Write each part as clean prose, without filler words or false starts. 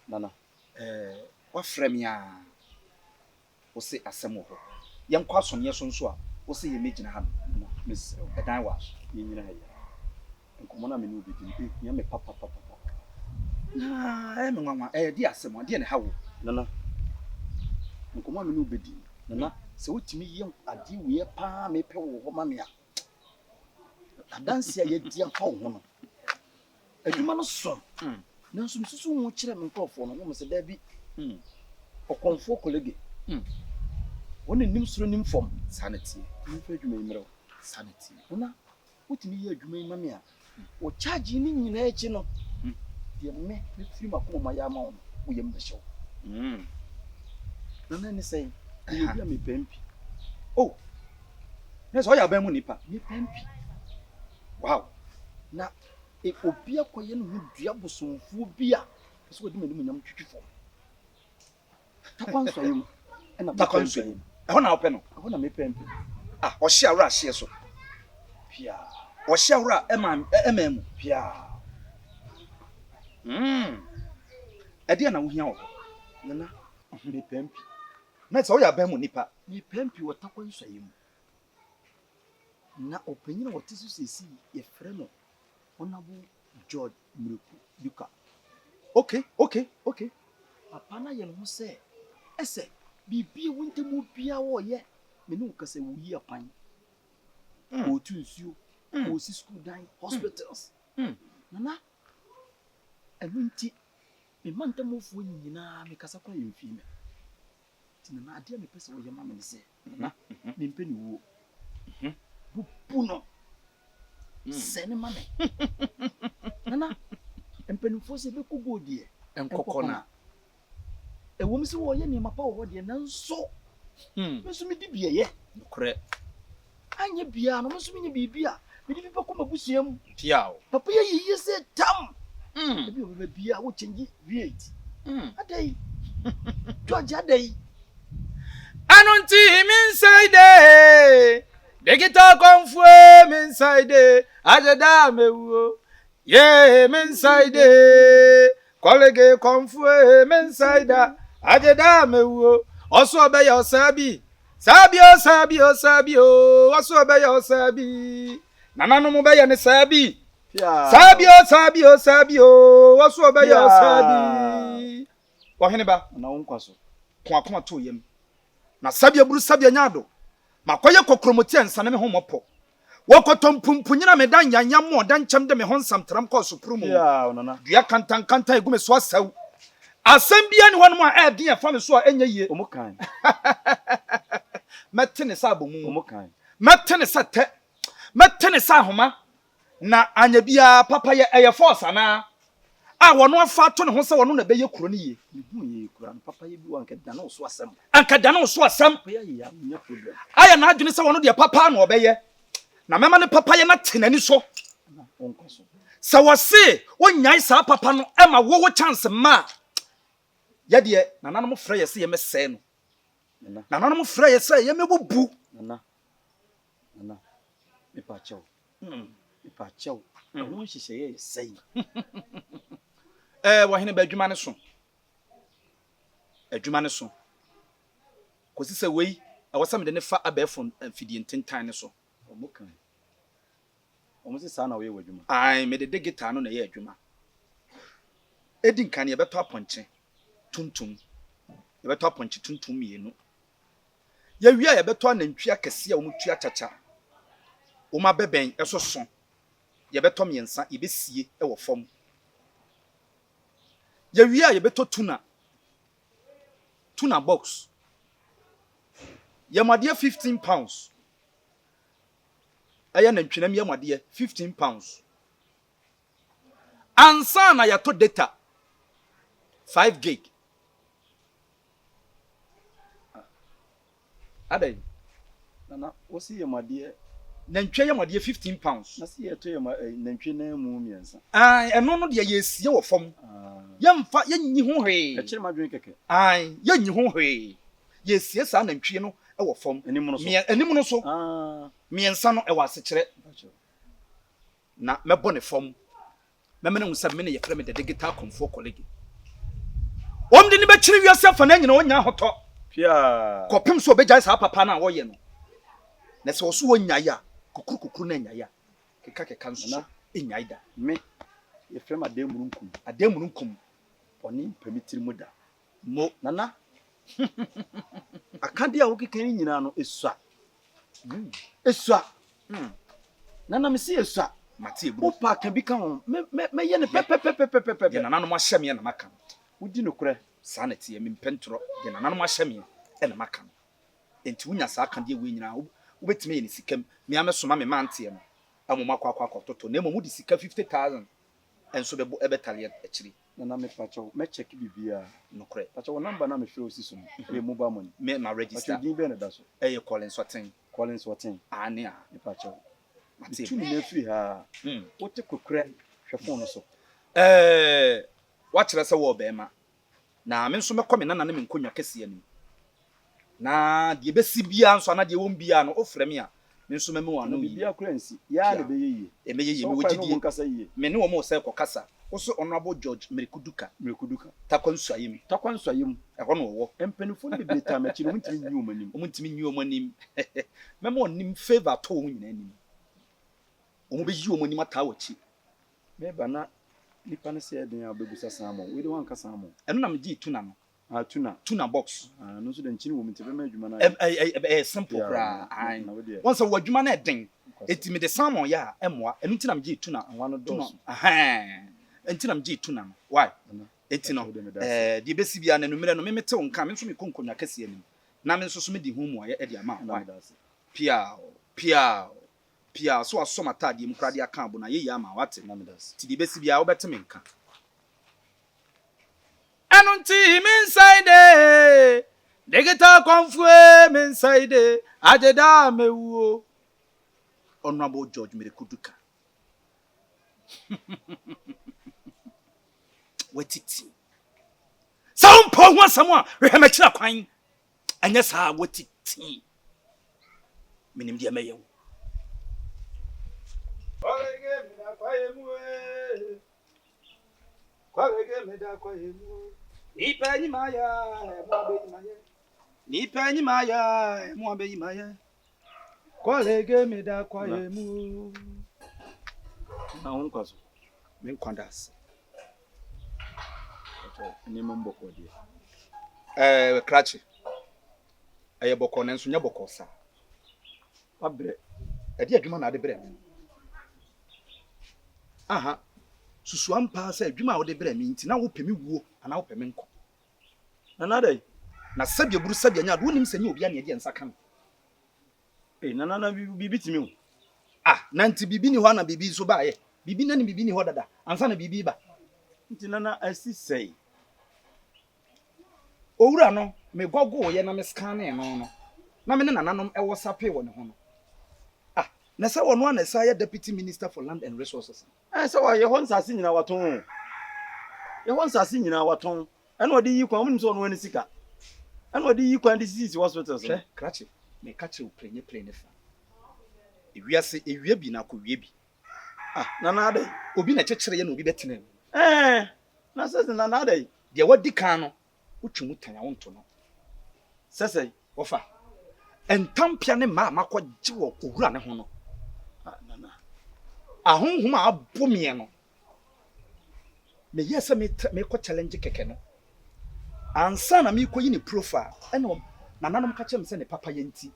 Nana. What frame ya? Wose asem ho. Yem kwa sonye so nso a wose ye megina ha no. Miss Edan was. Yinina ya. Nkomo na me no be di. Ya me papa. Na me nwanwa di asem ade ne ha wo. Nana. Nkomo me no be di. Nana se wotimi ye ade we pa me pe wo ho ma me a. Adanse a ye di afa wo no. Adwuma no so. Nanso msusu wo kire me nkofo no mo se da bi. Komfo kolege. Woni nim suro nim fom sanity. Mfa adwuma imrew. Sanity. Una wotimi ye adwuma yi ma me a. O charge ni nyina echi no. De me firi makoma ya ma wo. Wo ye mbehyew. Nana ni say You be me pempi. Oh. Nes o ya ba mu nipa. Me pempi. Wow. Na e obi akoye no dua bosomfu bi a so wodi me nyam twitwifo. Takwanso yim. Na takwanso yim. E ho na ope no. Ho na me pempi. Ah, o hye awra hye so. Pia. O hye awra emamu. Pia. E dia na wo hia wo. Nana. Me pempi. Na se o ya ba mu nipa. Me pempi wo takwanso yim. Na opanyina wo tisu sesi ye frɛ no. Honorable George Mreku Duka. Okay. Papa na ye no se ese bibi wuntemu bia wo ye me no kase wo yi apan. O tu nsuo, o si school dan, hospitals. Nana enunti me mantamofo nyina me kasa kwa yemfi me. Ti nana ade me pese wo ye ma me se. Nana me mpe ni wo. Bu no. Sene mame. Nana empenufo se be kugo die Enkokona. Ewo mi se wo ye ni mapa wo de nanso. Meso mi di bie ye. Nokre. Anya bia no meso mi nya bibia. Me di bi pa ko mabusuam. Tiao. Papa ye yiye se tam. Ebi o be bia wo change V8. Adai. George adai. Anunti him inside. Digital Komfo him inside. Ajada mewo. Yeah, him inside. Colleague Komfo him inside. Ajada mewo. Osoode ya osabi. Sabio. Osoode ya osabi. Nananu mu be ya ne sabi. Sabio. Osoode ya osabi. Wahene ba Na wonkwaso. Ko akoma to yem. Na sabia buru sabia nyado. Makoye kokromoti ansa na me homopo. Wokoto mpumpunyina me dan yanyam mo dan kyem de me ho nsamtram ko sopru mu. Nana. Dua kantan egume so asaw. Asem bia ni hono a edi ya fa me so a enya yie. Omokan. Metene sa abomu. Omokan. Metene sa te. Metene sa homa. Na anya bia papa ye eye force ana. A wono afa to ne ho se wono na beye kuro ne yie. Hu ye kura papa ye bi wanka dana so asem. Anka dana wo so asem. Papa ye ya nya problem. Aya na adwene se wono de papa na obeye. Na mema ne papa ye na tenani so. Na wonkwaso. Sa wose wonyai sa papa no ema wo chance ma. Ye de nananom frɛ ye se ye mesɛ no. Nananom frɛ ye se ye mebubu. Nana. Me pa chawo. Me pa chawo. Wo nhyehyɛ ye sei. Wahene ba adwuma ne so. Kosi se wei awosam de ne fa abɛfo mfidie ntentan ne so. Omokan. Omo se sa na wo ye wadwuma. Ai me de guitar no na ye adwuma. Edi nkan ye beto aponche tuntum. Ye beto aponche tuntum mienu. Ye wia ye beto anantwi akese a wo mutua chacha. Wo ma beben esoso. Ye beto miensa ye besie e wo fom. Ye wia ye beto tuna box. Ye madie 15 pounds. Aya nantwinam ye madie 15 pounds. Ansa na yato data 5 gig. Adai. Nana, wo si ye madie Nantwe ye madie 15 pounds. na si ye to ye nantwe na mu miensa. Eno no de ye sie wo fom. Ye mfa ye nyi ho hwe. E kire madwen keke. Ye nyi ho hwe. Ye sie sa nantwe no e wo fom. Anim no so. Miensa no e wa sekire. Na mebo ne fom. Memene hu se me ne ye frɛ me de digital Komfo colleague. Om de ni be chiri wiase fa na nyina onya hoto. Pia. Kopem so obegya sa papa na wo ye no. Na se wo so wonya ya, kukuru na nya ya. Keka nso enya ida. Me ye frem Ademununkum. Oni permitir mu da. Mo Nana. Akade a wokeka ni nyina no esua. Esua. Nana me si esua. Mate ebu. Opa ka bi ka ho. Me ye ne pepepepepepe. Ye nana no mahye me na maka. Wudi no kure. Sa na tie me mpentro. Ye nana no mahye me na maka. Enti wunya sa akade we nyina wobetime ye ne sikam. Me amesoma me mante no. Amoma kwakwa toto. Na emu di sika 50,000. Enso bebo ebetale akiri. Nana me pacho me check bibia no kure. Pacho number na me free osiso no. E mobile money. Me na register. Pacho din be na da so. Eye Collins Waten. Ane a me pacho. Mate. Tu ni na free ha. Wote kokure hwe phone no so. Wa kire se wo be ma. Na me nso mekọ me nana na me nkonwa kese ani. Na de besi bia nso na de won bia no ofre me a me nso meme wa no bibia kura nsi ya le be yeye. E me yeye me wogidi. Me ne wo mo se kokasa. Oso honorable George Merikuduka takwansayim ehọ no wo empanifo ne bebreta machi no ntimi nyi omanim omuntimi nyi omanim memo onim favor to wo nyina anim omo be yi omanim ata wachi me bana nipa ne se den abegusa samo we de wan ka samo eno na me gi tuna no tuna box no so de nchini wo mtibe ma adwuma na simple kra ai once wo adwuma na den etimi de samo ya emoa eno ntina me gi tuna anwa dos Entina mji tuna no why etino di besi bia na numere no memete wo nka me nso me konkonwa kase ani na me nso so me di hu mu e di ama why pia so asomata di mkrade aka abo na ye ya ama wate na me das ti di besi bia wo bete me nka anu nti me inside digital Komfo me inside ajeda mewu Honorable George Merikuduka watiti sampo ho asamo a me kira kwan anya sa watiti minim dia meyew kwalege me da kwayemu nipa nyi maya mo abeyi maya kwalege me da kwayemu na hon kwaso men kwandas ni mboko die krachi aye boko na nso nya boko sa abre ade adwuma na ade bre aha susu ampa sa adwuma wo de bre mi nti na wo pemi wuo ana wo pemi nko nana dai na sabia buru sabia nya do nim sanya obi ane de nsa kan nana bibi timi o na nti bibi ni ho na bibi so ba ye bibi na ni bibi ni ho dada ansa na bibi ba nti nana asisei owura no me gogo ye na me scan no na me ne nananom ewo sape wo ne ho no na se wono ana sa ya deputy minister for land and resources se wa ye hon sase nyina waton ena odi yi kwan mun so no ani sika ena odi yi kwan disease hospitals krachi me kache uprenye fa ewiase ewie bi na kowie bi nana adai obi na chekere ye na obi betene na sese nana adai de wadi kan no utwumu tanya wonto no sese wofa entampia ne ma makogye wo owura ne ho no nana ahonhom abomie no me yesa me ko challenge keke no ansa na me ko yi ne profile ene nananom ka chem se ne papa yenti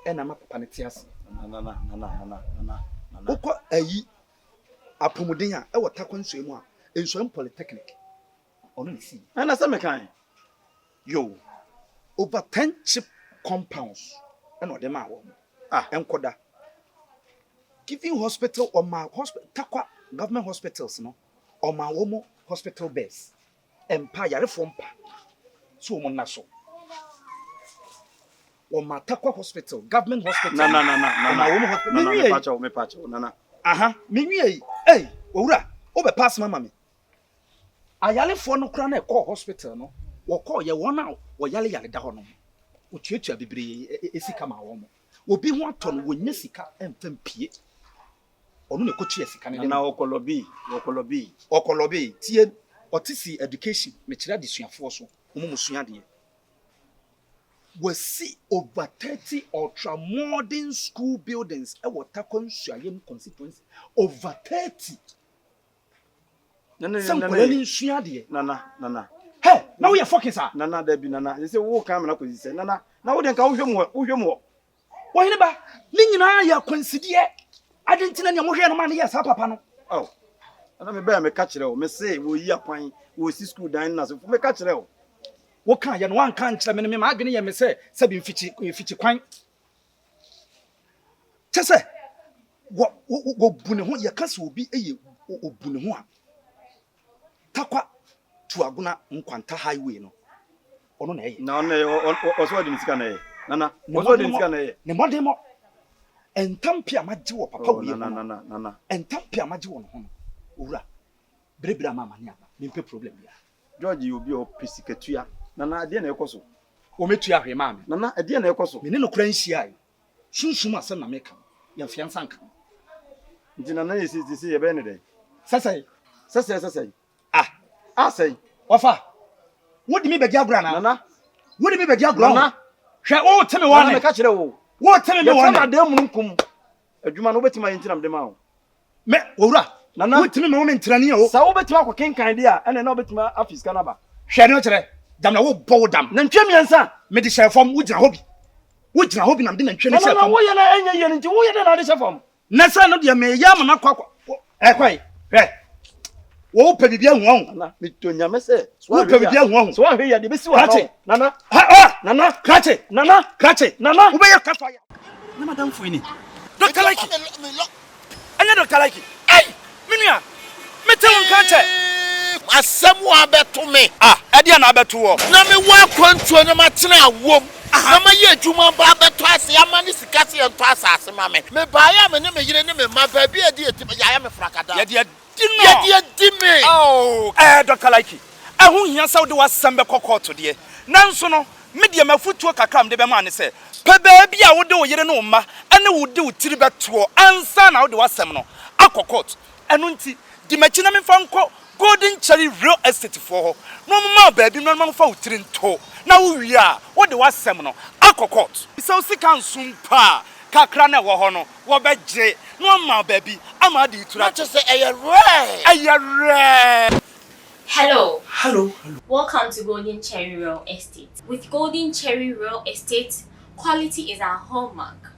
ena ma papa ne tiase nana uko ayi apomuden a e wota kwansuo mu a ensuo polytechnic ono ne si ena se me kan yo over 10 chip compounds ena ode ma wo enkoda giving hospital or ma hospital takwa government hospitals no or ma wo hospital beds empa yare fompa so mo na so o ma takwa hospital government hospital na me pacho nana me nwie owura o be pass mama me ayale fo no kra na e call hospital no wo call ye won a wo yale da ho no o tuatua bebre esika ma wo mo obi ho ato no wonya sika emfam pie onu ne kotua sika ne na okolobi tie Otisi education me kira desuafo so omo musua de we see over 30 ultra modern school buildings e water consuayem constituency over 30 Nana. Hey, now we are fucking sir. Nana, there be Nana. They say, "Who come and I say, Nana, now we don't come with more. Why never? Lingina, ya consider. I didn't tell any more money, yes, papa. No. Oh, and I'm a bear, me catch it. Me say, we are pine, we see school dining us. Me catch it. What kind of one can't tell me, Magni, and me say, Sabin Fitchy Quine. Just say, what Bunahua, your castle will be a Bunahua. Takwa. To Aguna Nkwanta highway no. Ono na ye. Na Osoode nsika na ye. Nana, Osoode nsika na ye. Ne modemo. Entampia maji wo papa wo ye. Nana. Entampia maji wo no ho. Owura. Brebra mama ni aba. Mempe problem bia. George you be o pisiketua. Nana ade na ekoso. O metua hwe ma me. Nana ade na ekoso. Me ne no kura nhia yi. Sunsun asem na meka. Ya fiansa nka. Nti nana ye si ye be ne de. Sasai. Say, Wafa. What do me beg your Nana? What do me beg your grandma? Shall all tell me one catch it all. What tell me one of them come? A Juma over to my interim demo. Me, Ora, Nana, tell me no woman Tranio. So over to our king idea and an over to my office canaba. Shall not damn a whole bow dam. Then Chemian, sir, medicine from Woodra Hobby. Woodra Hobby and didn't change. No, why are you into another form? Nessa, not your may yam and not quack. Quite. Wo pe bibia won na mitonya mese wo pe bibia won so ahwe ya de besi wa nana nana krache wo be ya kafa ya na madam fu ni Dr. Like anya Dr. Like ai minua mete won krache asem wa beto me e dia na abeto wo na me wa kwantuo na matena awom na ma ye adwuma ba beto ase ama ni sikase ye nto asase ma me ba ya me ne me yire ne me ma ba bi adi etim ya me frakada ye dia Dime. Oh, Dr. Like. I won't hear so do was some cocoa to dear. Nanso no, media my foot to a cacam de man say. Baby, I would do ye no ma, and I would do tribute to and son out the was seminal. Aquacot, and unti, the machinam fanco, golden cherry real estate for her. No more baby, no more for trin toe. Now we are, what the was seminal. Aquacot. So sick and soon pa. Kakrana wohono wo beje no ma baby amadi tura just say ayare. Hello. Hello. Welcome to Golden Cherry Real Estate. With Golden Cherry Real Estate, quality is our hallmark.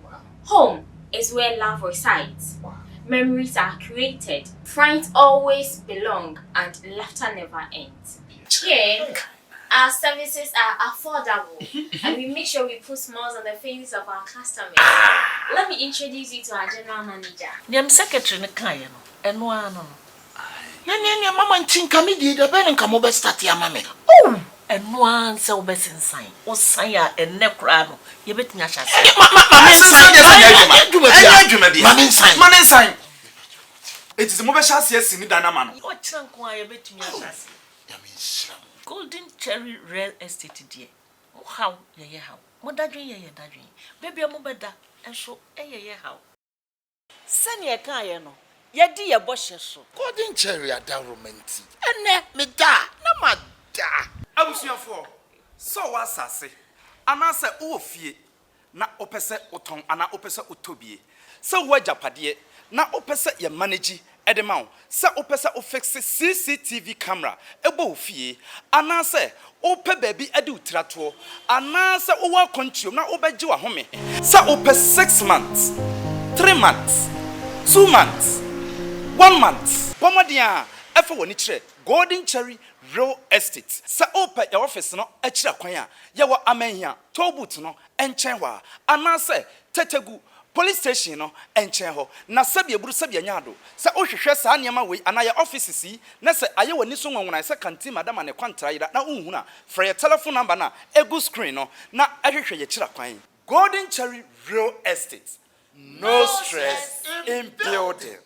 Home is where love resides. Memories are created. Friends always belong and laughter never ends. Here, our services are affordable and we make sure we put smiles on the faces of our customers. Let me introduce you to our general manager. Dem secretary ne kan ye no eno ano. Na mama ntinka me di de be nka mo be start ya mama. Oh, eno an se wo be sensan. O san ya enne kra no. Ye betinya hyase. Mama sensan dey san adwuma bia. Mama sensan. It is mo be hyase asini danama no. O kira nko a ye betinya hyase. Ya me nshira. Golden Cherry Real Estate dear. How ye how? Modadwin ye dadwin. Baby mo beda enso ye how. Sani e kan ye no. Ye di ye bohye so. Golden Cherry adornment. Ene me da na ma da. Abusuafo. So wasase. Anase wo fie na opese oton ana opese otobie. Se wo ajapade na opese ye manage edema se opese o fixe CCTV camera ebo ofie anase ope baby ade utrato anase o wa control na obeji wa home se ope 6 months 3 months 2 months 1 month pomodia efe woni kire Golden Cherry Real Estate se ope your office no akira kwan a ye wo amanya tobut no enchen wa anase tetegu police station no enchen ho na sabia buru sabia nyado se ohwehwe saa niam we anaye offices yi na se aye wani so nwonwona se kanti madam ne kwantara yira na unhu na frɛ your telephone number na egu screen no na ahwehwe ye kira kwan Golden Cherry Real Estate no stress in building.